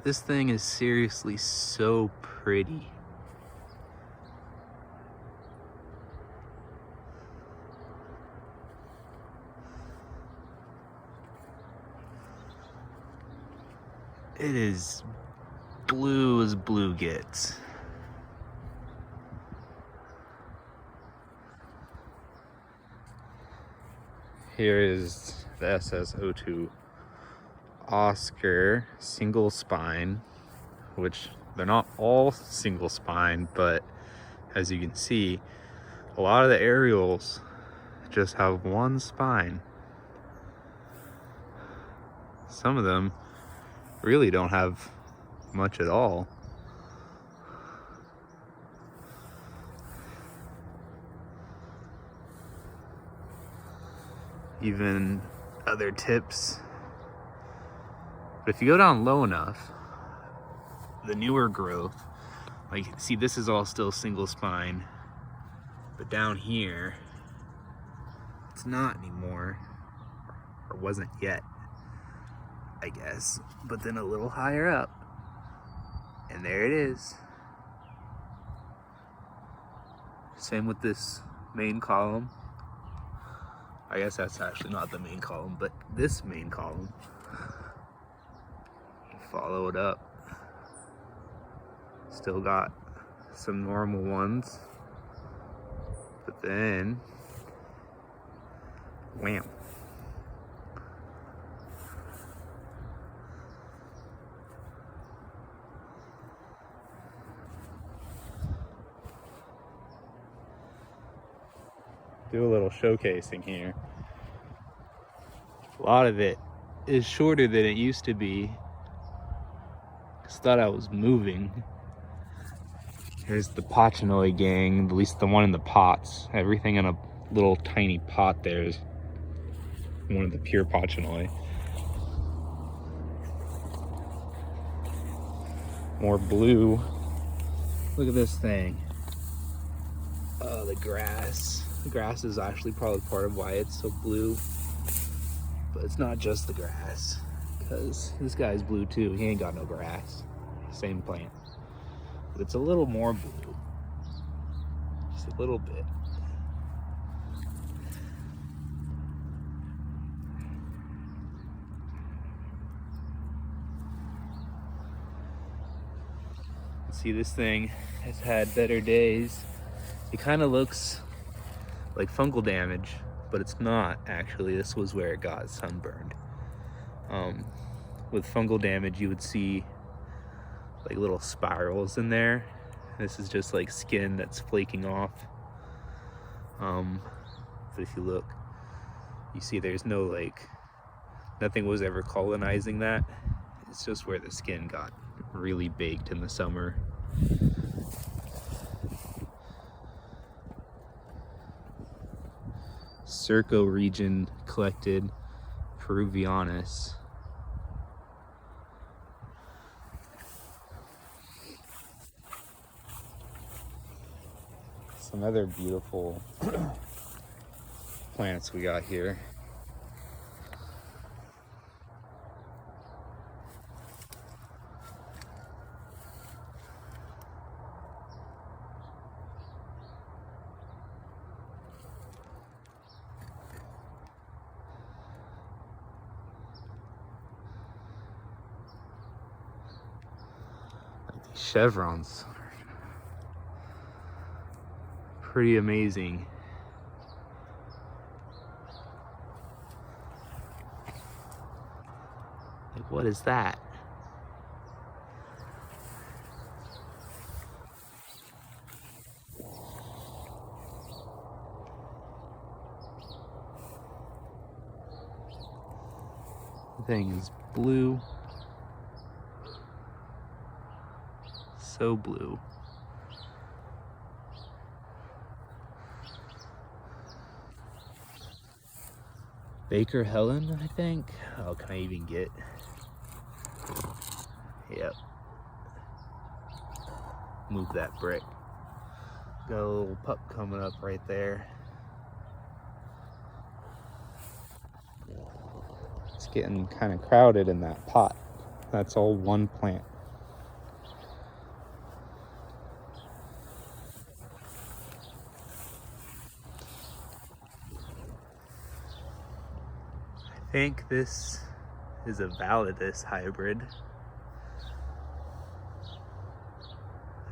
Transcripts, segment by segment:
This thing is seriously so pretty. It is blue as blue gets. Here is the SS02 Oscar single spine, which they're not all single spine, but as you can see, a lot of the aerials just have one spine. Some of them really don't have much at all. Even other tips. But if you go down low enough, the newer growth, like, see, this is all still single spine, but down here, it's not anymore, or wasn't yet, I guess. But then a little higher up, and there it is. Same with this main column. I guess that's actually not the main column, but this main column. Follow it up. Still got some normal ones, but then, wham. Do a little showcasing here. A lot of it is shorter than it used to be. Just thought I was moving. Here's the Pachinoi gang, at least the one in the pots. Everything in a little tiny pot there is one of the pure Pachinoi. More blue. Look at this thing. Oh, the grass. The grass is actually probably part of why it's so blue. But it's not just the grass, because this guy's blue too. He ain't got no grass. Same plant. But it's a little more blue. Just a little bit. See, this thing has had better days. It kind of looks like fungal damage, but it's not actually. This was where it got sunburned. With fungal damage, you would see like little spirals in there. This is just like skin that's flaking off. But if you look, you see there's no nothing was ever colonizing that. It's just where the skin got really baked in the summer. Circo region collected Peruvianus. Some other beautiful plants we got here. Like these chevrons. Pretty amazing. Like, what is that? The thing is blue. So blue. Baker Helen, I think. Oh, can I even get? Yep. Move that brick. Got a little pup coming up right there. It's getting kind of crowded in that pot. That's all one plant. think this is a validus hybrid.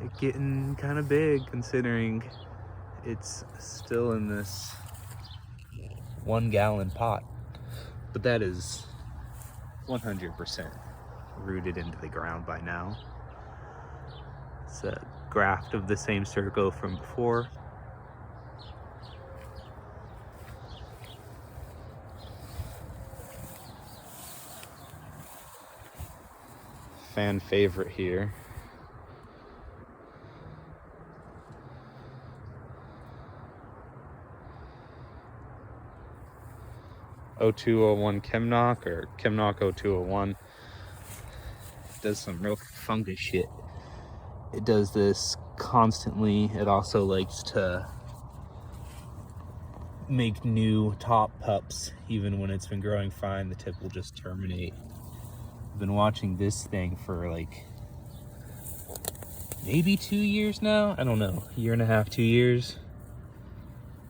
It's getting kind of big considering it's still in this 1 gallon pot. But that is 100% rooted into the ground by now. It's a graft of the same circle from before. Fan favorite here. O201 Chemnock or Chemnock O201. It does some real fungus shit. It does this constantly. It also likes to make new top pups. Even when it's been growing fine, the tip will just terminate. I've been watching this thing for like maybe 2 years now. I don't know, 1.5 years, 2 years.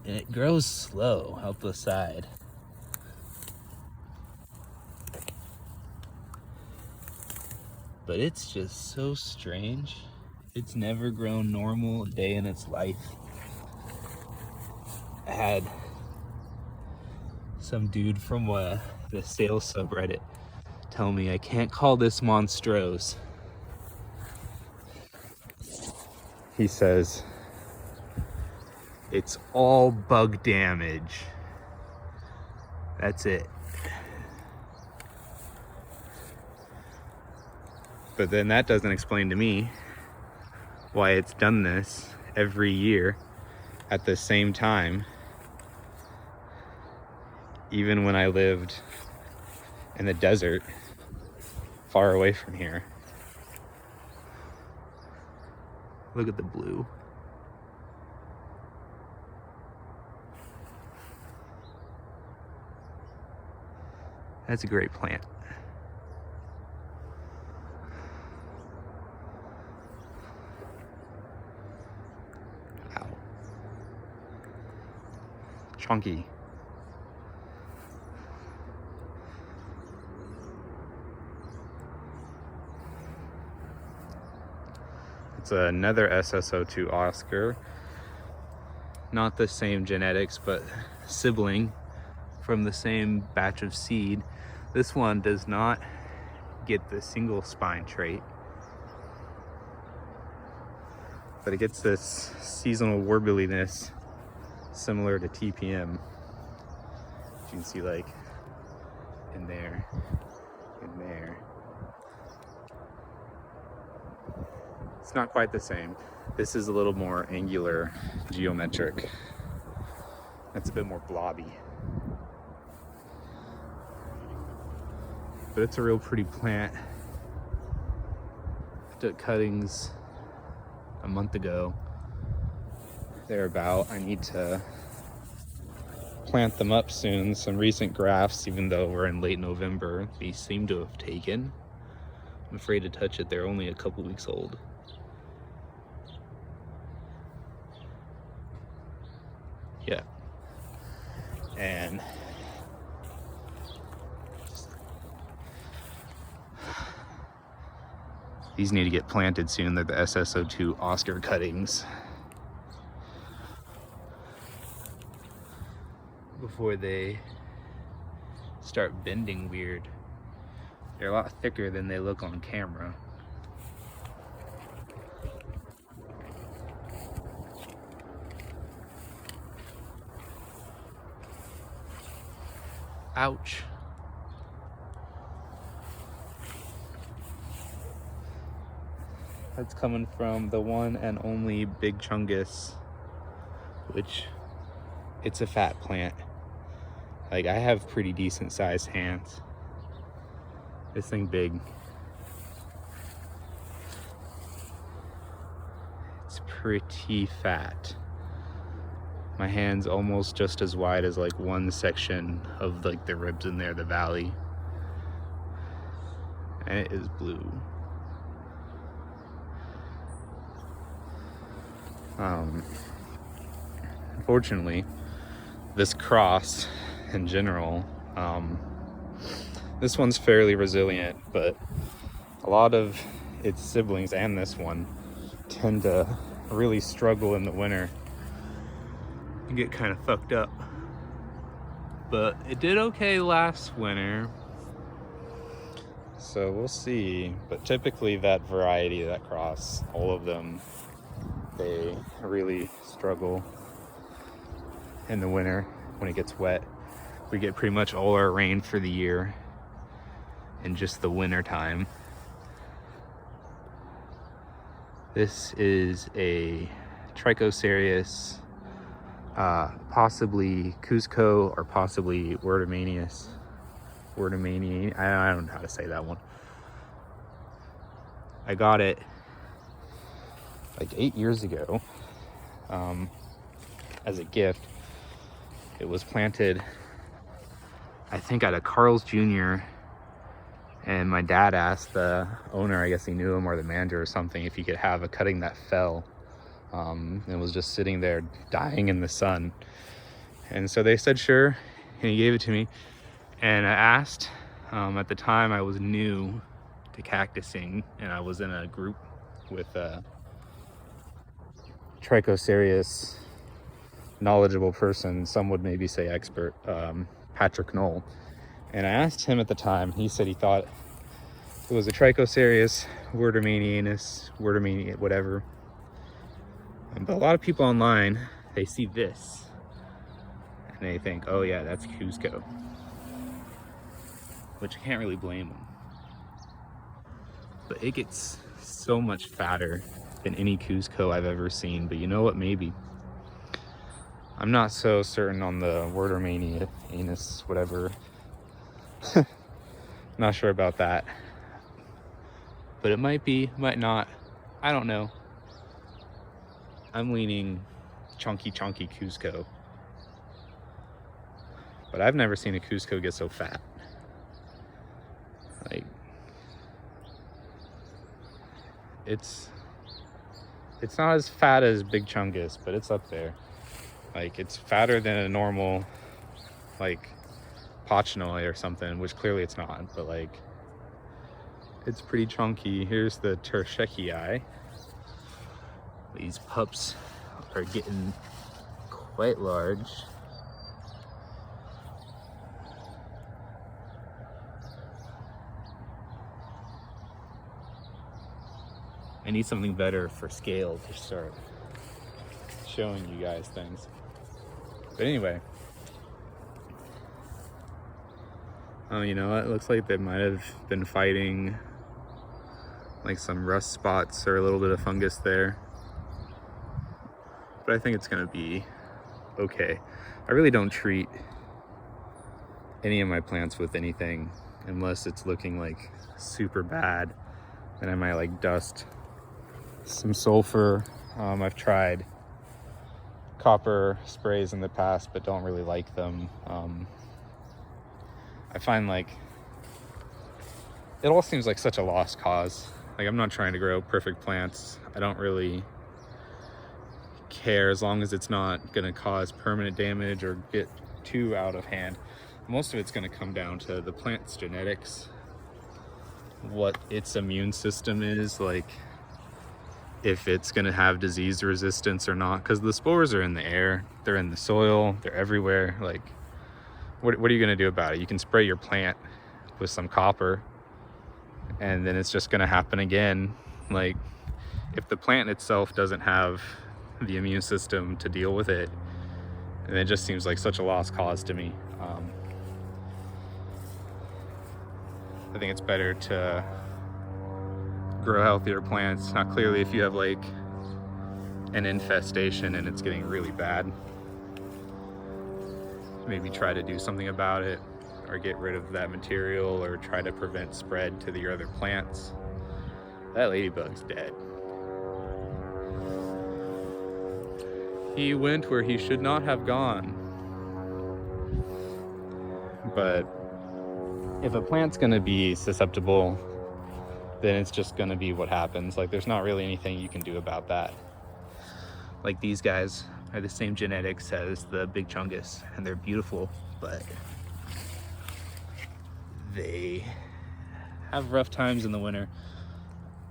And it grows slow out the side. But it's just so strange. It's never grown normal a day in its life. I had some dude from the sales subreddit tell me I can't call this monstrose. He says it's all bug damage. That's it. But then that doesn't explain to me why it's done this every year at the same time, even when I lived in the desert far away from here. Look at the blue. That's a great plant. Ow. Chunky. It's another SSO2 Oscar. Not the same genetics, but sibling from the same batch of seed. This one does not get the single spine trait, but it gets this seasonal warbliness similar to TPM. You can see like in there, in there. It's not quite the same. This is a little more angular, geometric. That's a bit more blobby. But it's a real pretty plant. I took cuttings a month ago, thereabout. I need to plant them up soon. Some recent grafts, even though we're in late November, these seem to have taken. I'm afraid to touch it. They're only a couple weeks old. Yeah. And these need to get planted soon. They're the SSO2 Oscar cuttings. Before they start bending weird. They're a lot thicker than they look on camera. Ouch. That's coming from the one and only big Chungus, which it's a fat plant. Like, I have pretty decent sized hands. This thing big. It's pretty fat. My hand's almost just as wide as like one section of like the ribs in there, the valley. And it is blue. Unfortunately, this cross in general This one's fairly resilient, but a lot of its siblings and this one tend to really struggle in the winter and get kind of fucked up. But it did okay last winter, so we'll see. But typically that variety, that cross, all of them, they really struggle in the winter when it gets wet. We get pretty much all our rain for the year in just the winter time. This is a Trichocereus, possibly Cusco or possibly Wordamanius. I don't know how to say that one. I got it like 8 years ago as a gift. It was planted, I think, at a Carl's Jr. And my dad asked the owner, I guess he knew him, or the manager or something, if he could have a cutting that fell. It was just sitting there dying in the sun. And so they said sure, and he gave it to me. And I asked, at the time I was new to cactusing, and I was in a group with Trichocereus knowledgeable person, some would maybe say expert, Patrick Knoll. And I asked him at the time, he said he thought it was a Trichocereus Wordamanianus, whatever. But a lot of people online, they see this and they think, oh yeah, that's Cusco. Which I can't really blame them. But it gets so much fatter than any Cusco I've ever seen. But you know what, maybe. I'm not so certain on the Wordamanianus, whatever. Not sure about that. But it might be, might not. I don't know. I'm leaning chunky Cusco. But I've never seen a Cusco get so fat. Like, it's not as fat as big Chungus, but it's up there. Like, it's fatter than a normal, like, Pochnoi or something, which clearly it's not, but like, it's pretty chunky. Here's the Terschekii. These pups are getting quite large. I need something better for scale to start showing you guys things. But anyway, you know, it looks like they might have been fighting like some rust spots or a little bit of fungus there. But I think it's gonna be okay. I really don't treat any of my plants with anything unless it's looking like super bad. Then I might like dust some sulfur. I've tried copper sprays in the past, but don't really like them. I find like it all seems like such a lost cause. Like, I'm not trying to grow perfect plants. I don't really care as long as it's not going to cause permanent damage or get too out of hand. Most of it's going to come down to the plant's genetics, what its immune system is, like if it's going to have disease resistance or not, because the spores are in the air, they're in the soil, they're everywhere. Like, what are you going to do about it? You can spray your plant with some copper and then it's just going to happen again. Like, if the plant itself doesn't have the immune system to deal with it, and it just seems like such a lost cause to me. I think it's better to grow healthier plants. Now, clearly, if you have like an infestation and it's getting really bad, maybe try to do something about it, or get rid of that material, or try to prevent spread to your other plants. That ladybug's dead. He went where he should not have gone. But if a plant's gonna be susceptible, then it's just gonna be what happens. Like, there's not really anything you can do about that. Like, these guys are the same genetics as the big Chungus, and they're beautiful, but they have rough times in the winter.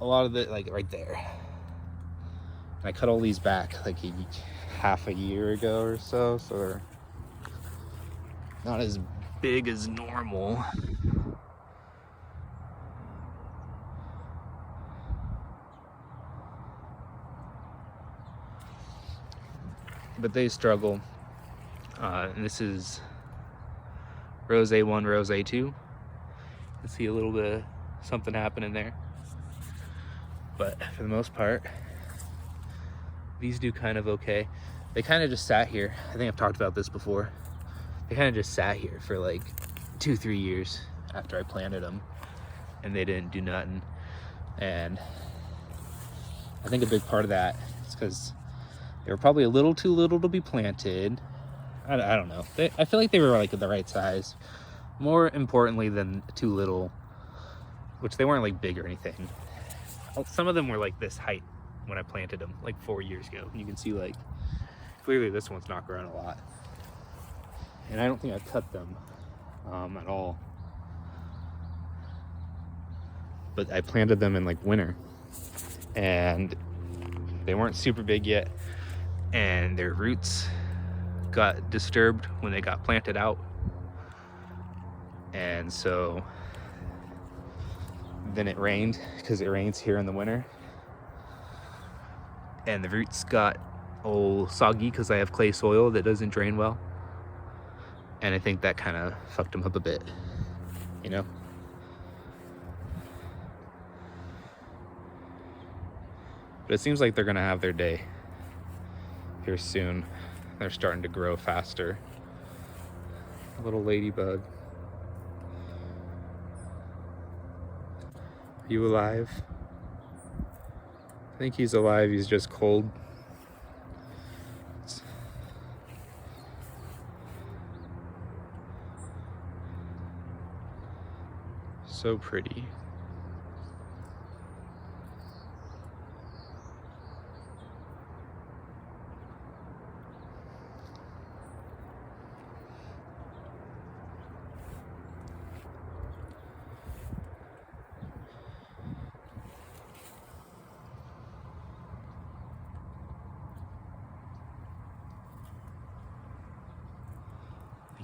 A lot of it, like right there. And I cut all these back like half a year ago or so, so they're not as big as normal. But they struggle. And this is Rose 1, Rose 2. You can see a little bit of something happening there. But for the most part, these do kind of okay. They kind of just sat here. I think I've talked about this before. They kind of just sat here for like 2-3 years after I planted them, and they didn't do nothing. And I think a big part of that is because they were probably a little too little to be planted. I don't know. I feel like they were like the right size. More importantly than too little, which they weren't like big or anything. Some of them were like this height when I planted them like 4 years ago. You can see like clearly this one's not growing a lot. And I don't think I cut them at all. But I planted them in like winter, and they weren't super big yet, and their roots got disturbed when they got planted out. And so then it rained, because it rains here in the winter, and the roots got all soggy because I have clay soil that doesn't drain well. And I think that kind of fucked them up a bit, you know? But it seems like they're gonna have their day here soon. They're starting to grow faster. A little ladybug. Are you alive? I think he's alive, he's just cold. So pretty.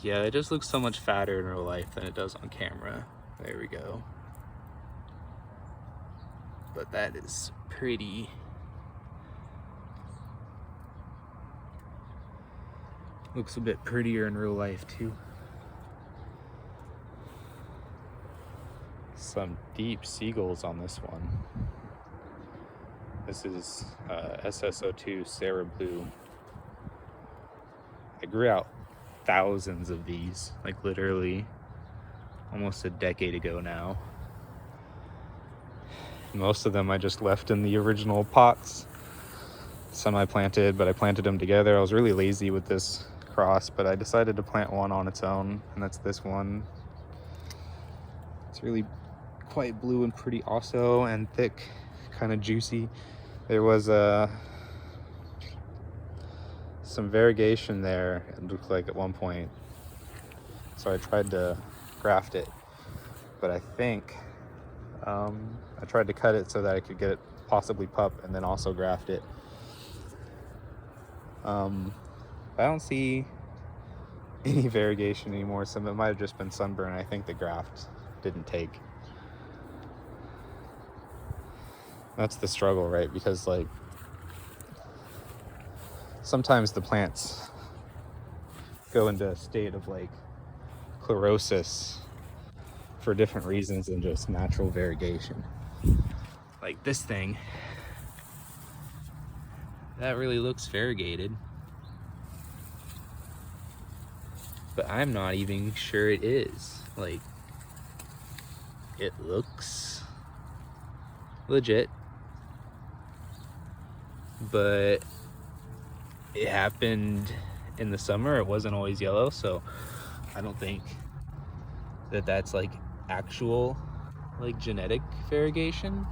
Yeah, it just looks so much fatter in real life than it does on camera. There we go. But that is pretty. Looks a bit prettier in real life too. Some deep seagulls on this one. This is SSO2 Sarah Blue. I grew out thousands of these, like literally almost a decade ago now. Most of them I just left in the original pots. Some I planted, but I planted them together. I was really lazy with this cross, but I decided to plant one on its own, and that's this one. It's really quite blue and pretty also, and thick, kind of juicy. There was some variegation there, it looked like at one point, so I tried to graft it, but I think I tried to cut it so that I could get it possibly pup and then also graft it. I don't see any variegation anymore, so it might have just been Sunburn. I think the graft didn't take. That's the struggle, right? Because like sometimes the plants go into a state of like chlorosis for different reasons than just natural variegation. Like this thing, that really looks variegated, but I'm not even sure it is. Like, it looks legit, but it happened in the summer. It wasn't always yellow, so I don't think that that's like actual like genetic variegation.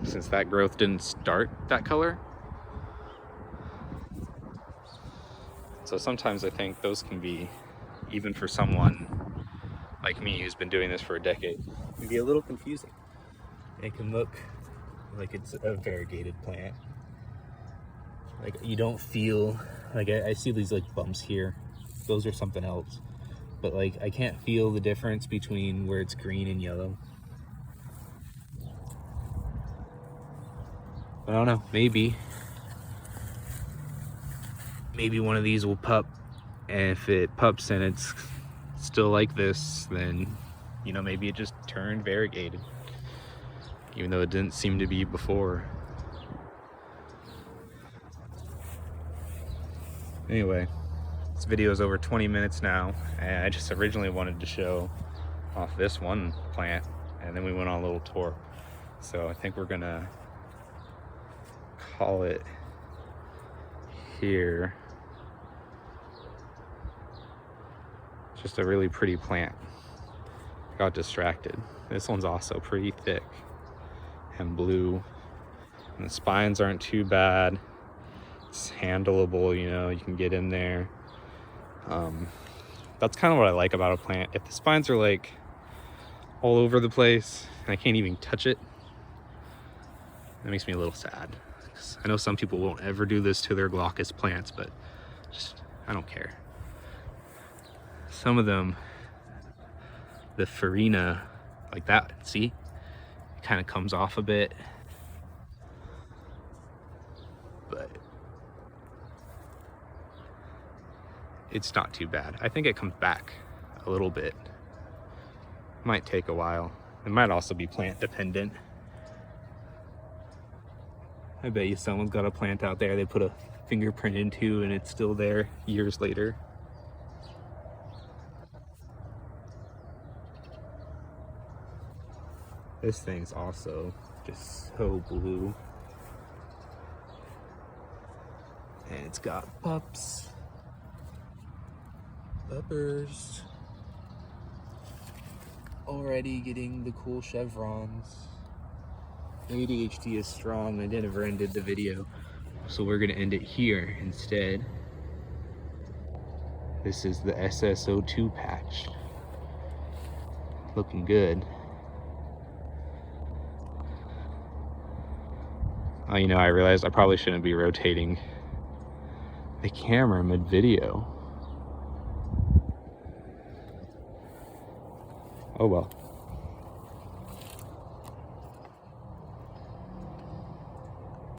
Since that growth didn't start that color. So sometimes I think those can be, even for someone like me who's been doing this for a decade, can be a little confusing. It can look like it's a variegated plant. Like you don't feel, like I see these like bumps here. Those are something else. But like I can't feel the difference between where it's green and yellow. I don't know, maybe one of these will pup, and if it pups and it's still like this, then you know, maybe it just turned variegated, even though it didn't seem to be before. Anyway, this video is over 20 minutes now, and I just originally wanted to show off this one plant, and then we went on a little tour. So I think we're gonna call it here. Just a really pretty plant. Got distracted. This one's also pretty thick and blue, and the spines aren't too bad. It's handleable, you know, you can get in there. That's kind of what I like about a plant. If the spines are like all over the place and I can't even touch it, that makes me a little sad. I know some people won't ever do this to their glaucous plants, but just, I don't care. Some of them, the farina, like that, see? It kind of comes off a bit. But it's not too bad. I think it comes back a little bit. Might take a while. It might also be plant dependent. I bet you someone's got a plant out there they put a fingerprint into and it's still there years later. This thing's also just so blue. And it's got pups. Puppers. Already getting the cool chevrons. ADHD is strong. I never ended the video, so we're gonna end it here instead. This is the SSO2 patch. Looking good. Oh, you know, I realized I probably shouldn't be rotating the camera mid-video. Oh well.